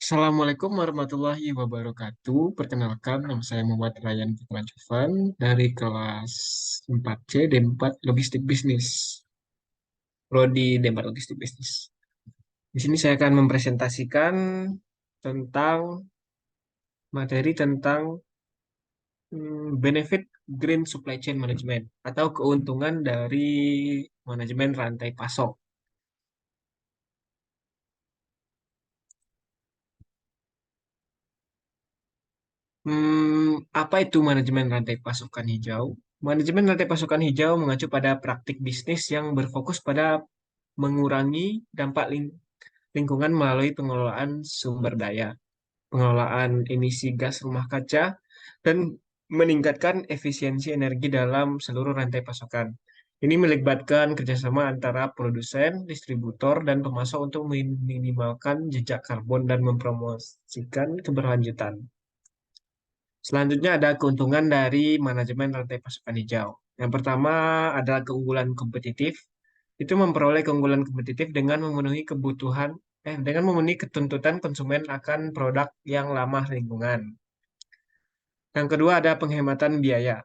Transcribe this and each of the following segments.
Assalamualaikum warahmatullahi wabarakatuh. Perkenalkan, nama saya Muhammad Ryan Putra Jovan dari kelas 4C D4 Logistik Bisnis. Prodi D4 Logistik Bisnis. Di sini saya akan mempresentasikan tentang materi tentang benefit Green Supply Chain Management atau keuntungan dari manajemen rantai pasok. Apa itu manajemen rantai pasokan hijau? Manajemen rantai pasokan hijau mengacu pada praktik bisnis yang berfokus pada mengurangi dampak lingkungan melalui pengelolaan sumber daya, pengelolaan emisi gas rumah kaca, dan meningkatkan efisiensi energi dalam seluruh rantai pasokan. Ini melibatkan kerjasama antara produsen, distributor, dan pemasok untuk meminimalkan jejak karbon dan mempromosikan keberlanjutan. Selanjutnya ada keuntungan dari manajemen rantai pasokan hijau. Yang pertama adalah keunggulan kompetitif. Itu memperoleh keunggulan kompetitif dengan memenuhi ketuntutan konsumen akan produk yang ramah lingkungan. Yang kedua ada penghematan biaya.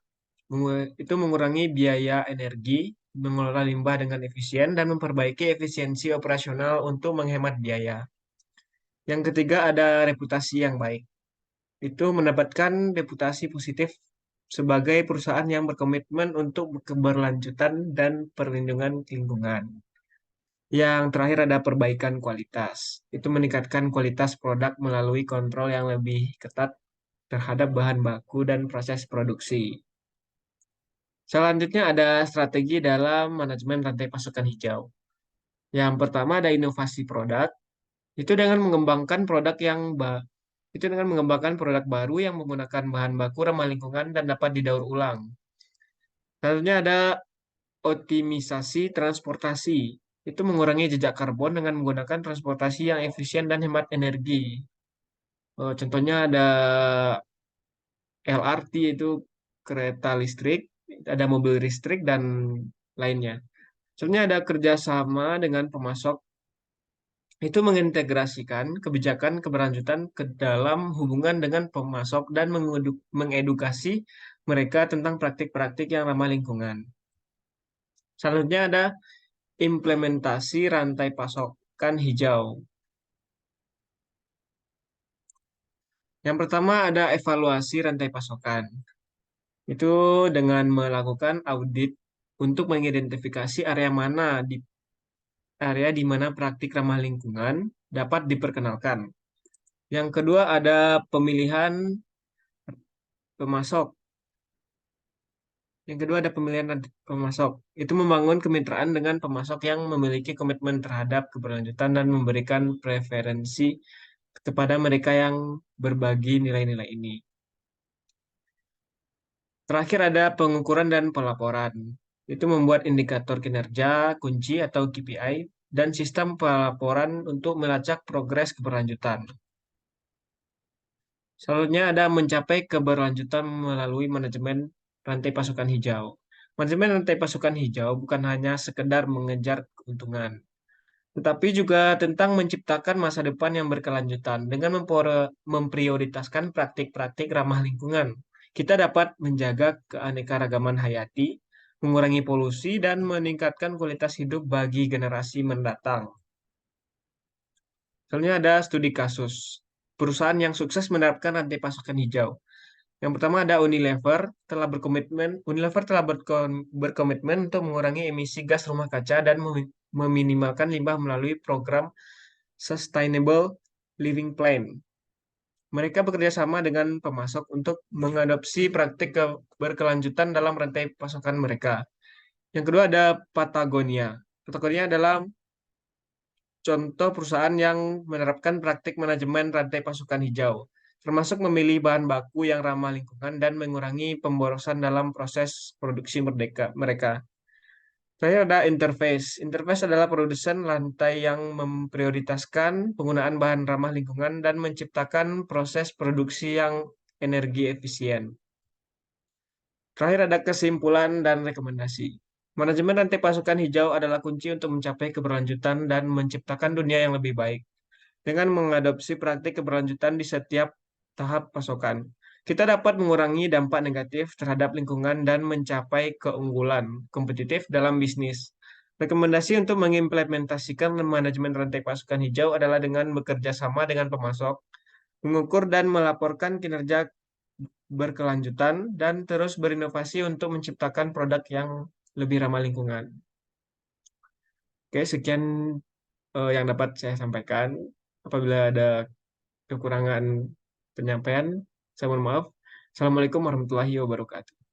Itu mengurangi biaya energi, mengelola limbah dengan efisien, dan memperbaiki efisiensi operasional untuk menghemat biaya. Yang ketiga ada reputasi yang baik. Itu mendapatkan reputasi positif sebagai perusahaan yang berkomitmen untuk keberlanjutan dan perlindungan lingkungan. Yang terakhir ada perbaikan kualitas. Itu meningkatkan kualitas produk melalui kontrol yang lebih ketat terhadap bahan baku dan proses produksi. Selanjutnya ada strategi dalam manajemen rantai pasokan hijau. Yang pertama ada inovasi produk. Itu dengan mengembangkan produk yang itu dengan mengembangkan produk baru yang menggunakan bahan baku ramah lingkungan dan dapat didaur ulang. Selanjutnya ada optimisasi transportasi. Itu mengurangi jejak karbon dengan menggunakan transportasi yang efisien dan hemat energi. Contohnya ada LRT itu kereta listrik, ada mobil listrik dan lainnya. Sebenarnya ada kerjasama dengan pemasok itu mengintegrasikan kebijakan keberlanjutan ke dalam hubungan dengan pemasok dan mengedukasi mereka tentang praktik-praktik yang ramah lingkungan. Selanjutnya ada implementasi rantai pasokan hijau. Yang pertama ada evaluasi rantai pasokan. Itu dengan melakukan audit untuk mengidentifikasi area di mana praktik ramah lingkungan dapat diperkenalkan. Yang kedua ada pemilihan pemasok. Yang kedua ada pemilihan pemasok. Itu membangun kemitraan dengan pemasok yang memiliki komitmen terhadap keberlanjutan dan memberikan preferensi kepada mereka yang berbagi nilai-nilai ini. Terakhir ada pengukuran dan pelaporan. Itu membuat indikator kinerja, kunci atau KPI, dan sistem pelaporan untuk melacak progres keberlanjutan. Selanjutnya ada mencapai keberlanjutan melalui manajemen rantai pasokan hijau. Manajemen rantai pasokan hijau bukan hanya sekedar mengejar keuntungan, tetapi juga tentang menciptakan masa depan yang berkelanjutan dengan memprioritaskan praktik-praktik ramah lingkungan. Kita dapat menjaga keanekaragaman hayati, mengurangi polusi, dan meningkatkan kualitas hidup bagi generasi mendatang. Soalnya ada studi kasus. Perusahaan yang sukses menerapkan rantai pasokan hijau. Yang pertama ada Unilever telah berkomitmen untuk mengurangi emisi gas rumah kaca dan meminimalkan limbah melalui program Sustainable Living Plan. Mereka bekerja sama dengan pemasok untuk mengadopsi praktik berkelanjutan dalam rantai pasokan mereka. Yang kedua ada Patagonia. Patagonia adalah contoh perusahaan yang menerapkan praktik manajemen rantai pasokan hijau, termasuk memilih bahan baku yang ramah lingkungan dan mengurangi pemborosan dalam proses produksi mereka. Saya ada Interface. Interface adalah produsen lantai yang memprioritaskan penggunaan bahan ramah lingkungan dan menciptakan proses produksi yang energi efisien. Terakhir ada kesimpulan dan rekomendasi. Manajemen rantai pasokan hijau adalah kunci untuk mencapai keberlanjutan dan menciptakan dunia yang lebih baik. dengan mengadopsi praktik keberlanjutan di setiap tahap pasokan. Kita dapat mengurangi dampak negatif terhadap lingkungan dan mencapai keunggulan kompetitif dalam bisnis. Rekomendasi untuk mengimplementasikan manajemen rantai pasokan hijau adalah dengan bekerja sama dengan pemasok, mengukur dan melaporkan kinerja berkelanjutan, dan terus berinovasi untuk menciptakan produk yang lebih ramah lingkungan. Oke, sekian yang dapat saya sampaikan. Apabila ada kekurangan penyampaian, saya mohon maaf. Assalamualaikum warahmatullahi wabarakatuh.